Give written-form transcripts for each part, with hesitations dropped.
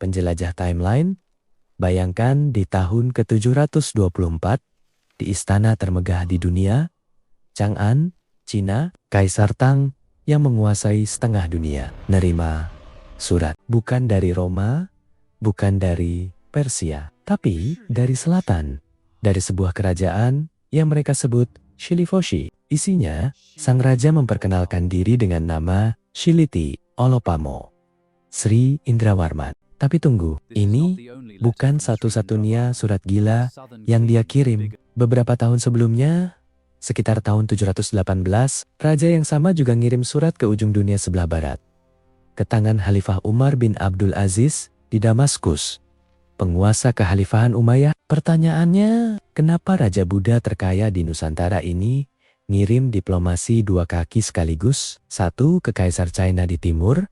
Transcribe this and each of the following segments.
penjelajah timeline, bayangkan di tahun ke-724, di istana termegah di dunia, Chang'an, Cina, Kaisar Tang yang menguasai setengah dunia, nerima surat. Bukan dari Roma, bukan dari Persia, tapi dari selatan, dari sebuah kerajaan yang mereka sebut Shilifoshi. Isinya, sang raja memperkenalkan diri dengan nama Shiliti Olopamo, Sri Indrawarman. Tapi tunggu, ini bukan satu-satunya surat gila yang dia kirim. Beberapa tahun sebelumnya, sekitar tahun 718, raja yang sama juga ngirim surat ke ujung dunia sebelah barat, ke tangan Khalifah Umar bin Abdul Aziz di Damaskus, penguasa kekhalifahan Umayyah. Pertanyaannya, kenapa Raja Buddha terkaya di Nusantara ini ngirim diplomasi dua kaki sekaligus, satu ke Kaisar China di timur,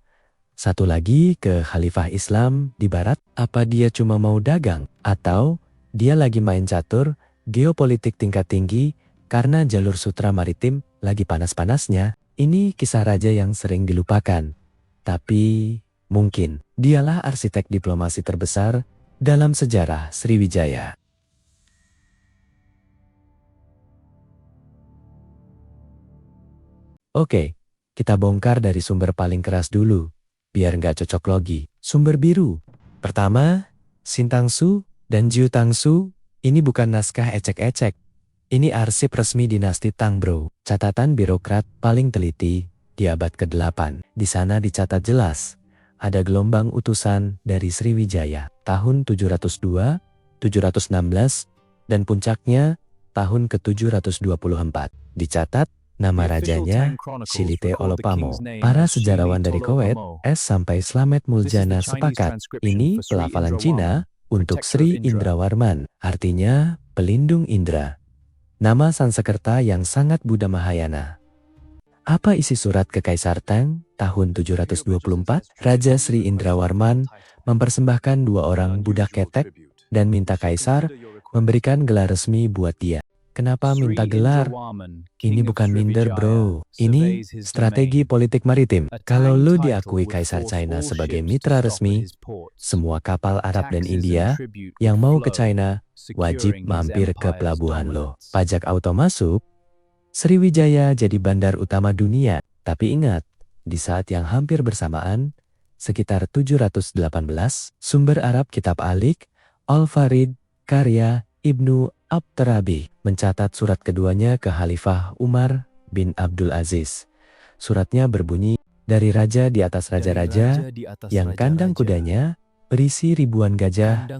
satu lagi ke Khalifah Islam di barat? Apa dia cuma mau dagang? Atau dia lagi main catur geopolitik tingkat tinggi karena jalur sutra maritim lagi panas-panasnya? Ini kisah raja yang sering dilupakan. Tapi mungkin dialah arsitek diplomasi terbesar dalam sejarah Sriwijaya. Oke, kita bongkar dari sumber paling keras dulu, biar nggak cocok logi. Sumber biru. Pertama, Shintangsu dan Jiutangsu, ini bukan naskah ecek-ecek. Ini arsip resmi dinasti Tang bro. Catatan birokrat paling teliti di abad ke-8. Di sana dicatat jelas, ada gelombang utusan dari Sriwijaya tahun 702, 716, dan puncaknya tahun ke-724. Dicatat nama rajanya Shilite Olopamo. Para sejarawan dari Koweït, sampai Slamet Muljana sepakat, ini pelafalan Cina untuk Sri Indrawarman, artinya pelindung Indra. Nama Sansekerta yang sangat Buddha Mahayana. Apa isi surat ke Kaisar Tang tahun 724? Raja Sri Indrawarman mempersembahkan 2 orang budak ketek dan minta Kaisar memberikan gelar resmi buat dia. Kenapa minta gelar? Ini bukan minder bro, ini strategi politik maritim. Kalau lu diakui Kaisar China sebagai mitra resmi, semua kapal Arab dan India yang mau ke China wajib mampir ke pelabuhan lo. Pajak auto masuk, Sriwijaya jadi bandar utama dunia. Tapi ingat, di saat yang hampir bersamaan, sekitar 718, sumber Arab Kitab Alik, Al-Farid, karya Ibnu Abtarabi, mencatat surat keduanya ke Khalifah Umar bin Abdul Aziz. Suratnya berbunyi, dari raja di atas raja-raja yang kandang kudanya berisi ribuan gajah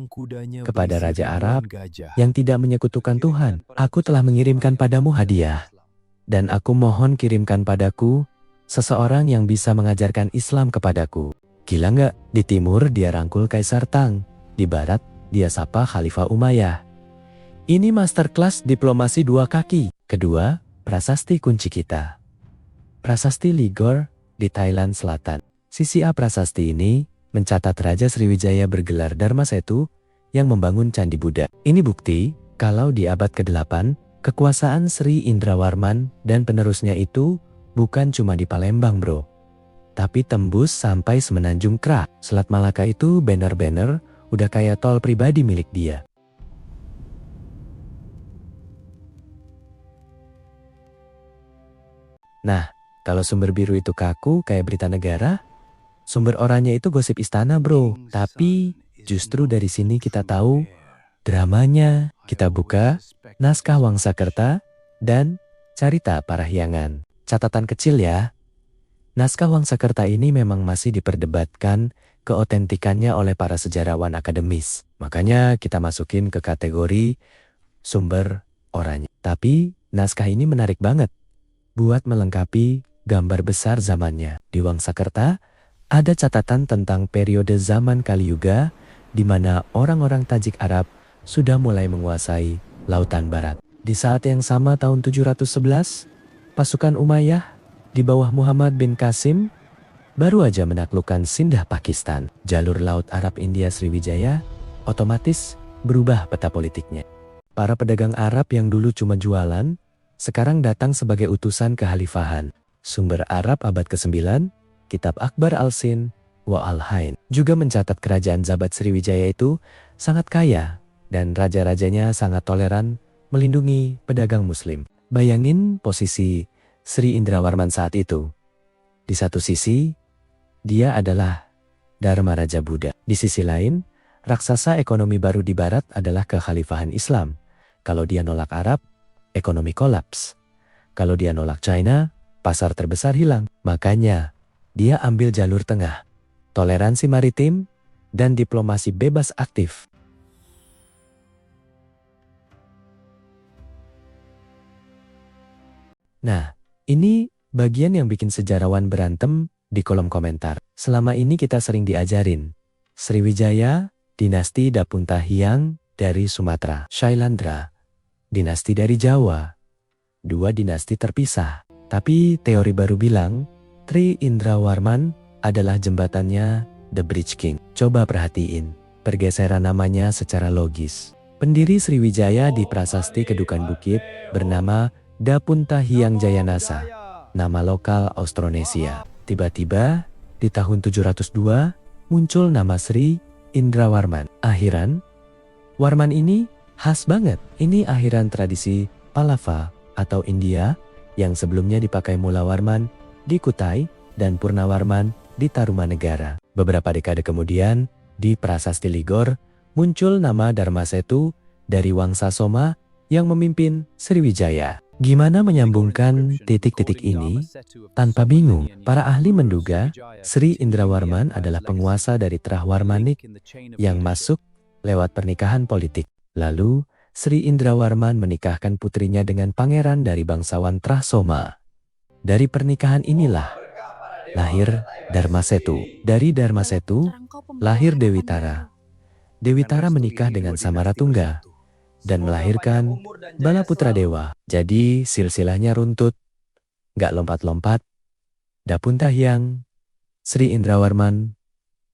kepada raja Arab yang tidak menyekutukan Tuhan. Aku telah mengirimkan padamu hadiah, dan aku mohon kirimkan padaku seseorang yang bisa mengajarkan Islam kepadaku. Gila nggak? Di timur dia rangkul Kaisar Tang, di barat dia sapa Khalifah Umayyah. Ini masterclass diplomasi 2 kaki. Kedua, prasasti kunci kita. Prasasti Ligor di Thailand Selatan. Sisi A prasasti ini mencatat Raja Sriwijaya bergelar Dharma Setu yang membangun Candi Buddha. Ini bukti kalau di abad ke-8, kekuasaan Sri Indrawarman dan penerusnya itu bukan cuma di Palembang bro, tapi tembus sampai Semenanjung Krak. Selat Malaka itu banner-banner udah kayak tol pribadi milik dia. Nah, kalau sumber biru itu kaku kayak berita negara, sumber oranye itu gosip istana bro. Tapi justru dari sini kita tahu dramanya. Kita buka naskah Wangsakerta dan Carita Parahyangan. Catatan kecil ya, naskah Wangsakerta ini memang masih diperdebatkan keotentikannya oleh para sejarawan akademis. Makanya kita masukin ke kategori sumber oranye. Tapi naskah ini menarik banget buat melengkapi gambar besar zamannya. Di Wangsakerta ada catatan tentang periode zaman Kali Yuga di mana orang-orang Tajik Arab sudah mulai menguasai lautan barat. Di saat yang sama tahun 711, pasukan Umayyah di bawah Muhammad bin Qasim baru aja menaklukkan Sindah Pakistan. Jalur laut Arab India Sriwijaya otomatis berubah peta politiknya. Para pedagang Arab yang dulu cuma jualan, sekarang datang sebagai utusan kekhalifahan. Sumber Arab abad ke-9, Kitab Akbar Al-Sin, wa al-Hain juga mencatat kerajaan Zabat Sriwijaya itu sangat kaya dan raja-rajanya sangat toleran melindungi pedagang muslim. Bayangin posisi Sri Indrawarman saat itu. Di satu sisi, dia adalah Dharma Raja Buddha. Di sisi lain, raksasa ekonomi baru di barat adalah kekhalifahan Islam. Kalau dia nolak Arab, ekonomi kolaps. Kalau dia nolak China, pasar terbesar hilang. Makanya, dia ambil jalur tengah. Toleransi maritim dan diplomasi bebas aktif. Nah, ini bagian yang bikin sejarawan berantem di kolom komentar. Selama ini kita sering diajarin. Sriwijaya, dinasti Dapuntahiang dari Sumatera. Shailandra, dinasti dari Jawa. Dua dinasti terpisah. Tapi teori baru bilang, Tri Indrawarman adalah jembatannya The Bridge King. Coba perhatiin, pergeseran namanya secara logis. Pendiri Sriwijaya di Prasasti Kedukan Bukit bernama Dapuntahiang Jayanasa, nama lokal Austronesia. Tiba-tiba, di tahun 702, muncul nama Sri Indrawarman. Akhiran, Warman ini khas banget. Ini akhiran tradisi Pallava atau India yang sebelumnya dipakai Mulawarman di Kutai dan Purnawarman di Tarumanegara. Beberapa dekade kemudian, di Prasasti Ligor, muncul nama Dharmasetu dari Wangsa Soma yang memimpin Sriwijaya. Gimana menyambungkan titik-titik ini? Tanpa bingung, para ahli menduga Sri Indrawarman adalah penguasa dari Trahwarmanik yang masuk lewat pernikahan politik. Lalu, Sri Indrawarman menikahkan putrinya dengan pangeran dari bangsawan Trahsoma. Dari pernikahan inilah lahir Dharmasetu. Dari Dharmasetu lahir Dewi Tara. Dewi Tara menikah dengan Samaratungga dan melahirkan Balaputra Dewa. Jadi silsilahnya runtut, gak lompat-lompat. Dapuntahiang, Sri Indrawarman,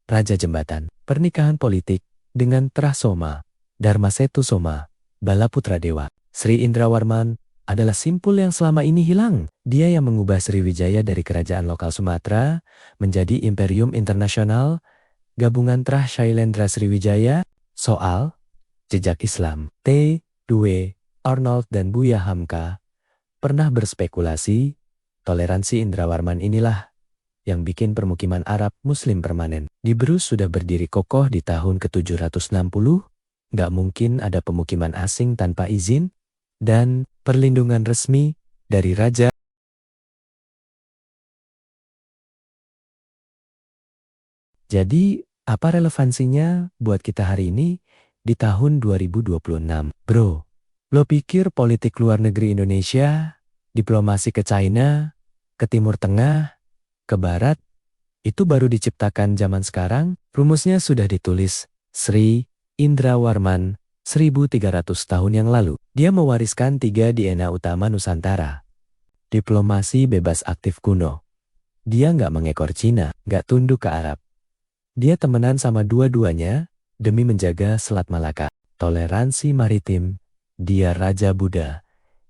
Raja Jembatan. Pernikahan politik dengan Trahsoma, Dharmasetu Soma, Balaputra Dewa. Sri Indrawarman adalah simpul yang selama ini hilang. Dia yang mengubah Sriwijaya dari kerajaan lokal Sumatera menjadi imperium internasional, gabungan Trah Shailendra Sriwijaya. Soal jejak Islam, T. Due, Arnold dan Buya Hamka pernah berspekulasi toleransi Indrawarman inilah yang bikin permukiman Arab Muslim permanen di Brus sudah berdiri kokoh di tahun ke-760, gak mungkin ada pemukiman asing tanpa izin dan perlindungan resmi dari Raja. Jadi, apa relevansinya buat kita hari ini? Di tahun 2026, bro, lo pikir politik luar negeri Indonesia, diplomasi ke China, ke Timur Tengah, ke Barat, itu baru diciptakan zaman sekarang? Rumusnya sudah ditulis Sri Indrawarman 1300 tahun yang lalu. Dia mewariskan 3 DNA utama Nusantara. Diplomasi bebas aktif kuno. Dia nggak mengekor Cina, nggak tunduk ke Arab. Dia temenan sama dua-duanya demi menjaga Selat Malaka. Toleransi maritim, dia Raja Buddha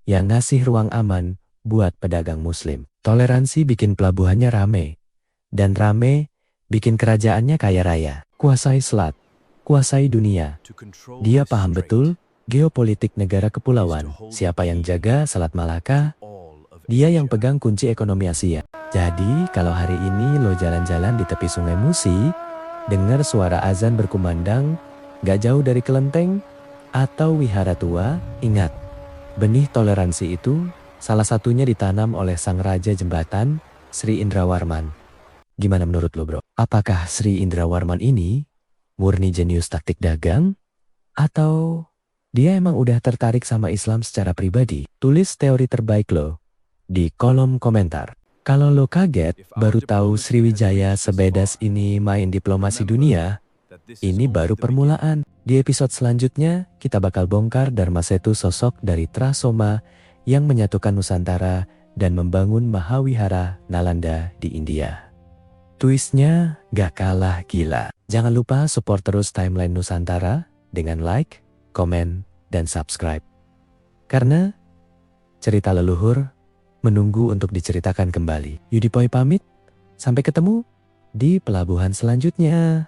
yang ngasih ruang aman buat pedagang muslim. Toleransi bikin pelabuhannya rame, dan rame bikin kerajaannya kaya raya. Kuasai selat, kuasai dunia. Dia paham betul geopolitik negara kepulauan. Siapa yang jaga Selat Malaka, dia yang pegang kunci ekonomi Asia. Jadi kalau hari ini lo jalan-jalan di tepi Sungai Musi, dengar suara azan berkumandang, gak jauh dari kelenteng atau wihara tua, ingat, benih toleransi itu salah satunya ditanam oleh sang Raja Jembatan, Sri Indrawarman. Gimana menurut lo bro? Apakah Sri Indrawarman ini murni jenius taktik dagang? Atau dia emang udah tertarik sama Islam secara pribadi? Tulis teori terbaik lo di kolom komentar. Kalau lo kaget baru tahu Sriwijaya sebedas ini main diplomasi dunia, ini baru permulaan. Di episode selanjutnya kita bakal bongkar Dharmasetu, sosok dari Trahsoma yang menyatukan Nusantara dan membangun Mahawihara Nalanda di India. Twistnya gak kalah gila. Jangan lupa support terus Timeline Nusantara dengan like, komen, dan subscribe. Karena cerita leluhur menunggu untuk diceritakan kembali. Yudi Poi pamit, sampai ketemu di pelabuhan selanjutnya.